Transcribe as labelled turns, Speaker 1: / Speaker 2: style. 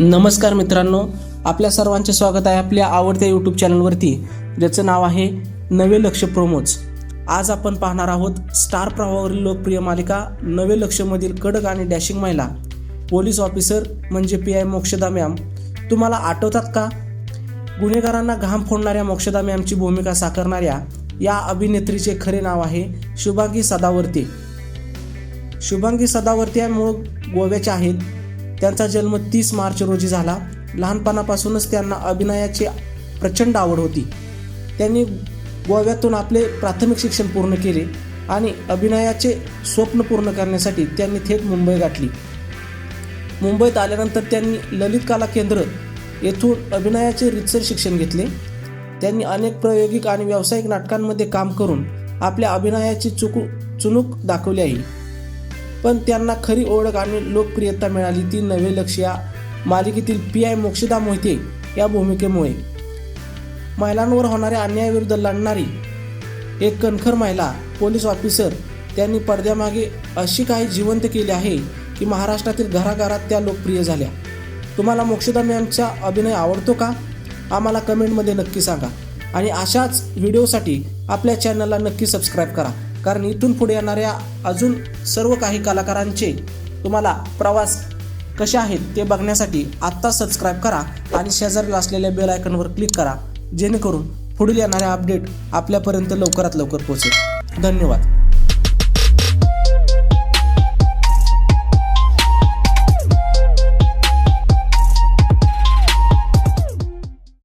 Speaker 1: नमस्कार मित्रांनो, आपल्या सर्वांचे स्वागत आहे आपल्या आवडत्या यूट्यूब चॅनलवरती, ज्याचं नाव आहे नवे लक्ष प्रोमोज. आज आपण पाहणार आहोत स्टार प्रवाहावरील लोकप्रिय मालिका नवे लक्षमधील कडक आणि डॅशिंग महिला पोलीस ऑफिसर म्हणजे PI मोक्षदा मॅम. तुम्हाला आठवतात का? गुन्हेगारांना घाम फोडणाऱ्या मोक्षदा मॅमची भूमिका साकारणाऱ्या या अभिनेत्रीचे खरे नाव आहे शुभांगी सदावर्ते. शुभांगी सदावर्ते या मूळ गोव्याच्या आहेत. त्यांचा जन्म 30 मार्च रोजी झाला. लहानपणापासूनच त्यांना अभिनयाची प्रचंड आवड होती. त्यांनी गोव्यातून आपले प्राथमिक शिक्षण पूर्ण केले आणि अभिनयाचे स्वप्न पूर्ण करण्यासाठी त्यांनी थेट मुंबई गाठली. मुंबईत आल्यानंतर त्यांनी ललित कला केंद्र येथून अभिनयाचे रीतसर शिक्षण घेतले. त्यांनी अनेक प्रायोगिक आणि व्यावसायिक नाटकांमध्ये काम करून आपल्या अभिनयाची चुणूक दाखवली आहे. पण त्यांना खरी ओळख आणि लोकप्रियता मिळाली ती नवे लक्ष या मालिकेतील PI मोक्षदा मोहिते या भूमिकेमुळे. महिलांवर होणाऱ्या अन्यायाविरुद्ध लढणारी एक कणखर महिला पोलीस ऑफिसर त्यांनी पडद्यामागे अशी काही जिवंत केली आहे की महाराष्ट्रातील घराघरात त्या लोकप्रिय झाल्या. तुम्हाला मोक्षदा मॅमचा अभिनय आवडतो का? आम्हाला कमेंटमध्ये नक्की सांगा आणि अशाच व्हिडिओसाठी आपल्या चॅनलला नक्की सबस्क्राईब करा, कारण इथून पुढे येणाऱ्या अजून सर्व काही कलाकारांचे तुम्हाला प्रवास कसे आहेत ते बघण्यासाठी आत्ता सबस्क्राईब करा आणि शेजारी असलेल्या बेल आयकॉनवर क्लिक करा, जेणेकरून पुढील येणाऱ्या अपडेट आपल्यापर्यंत लवकरात लवकर पोहोचेल. धन्यवाद.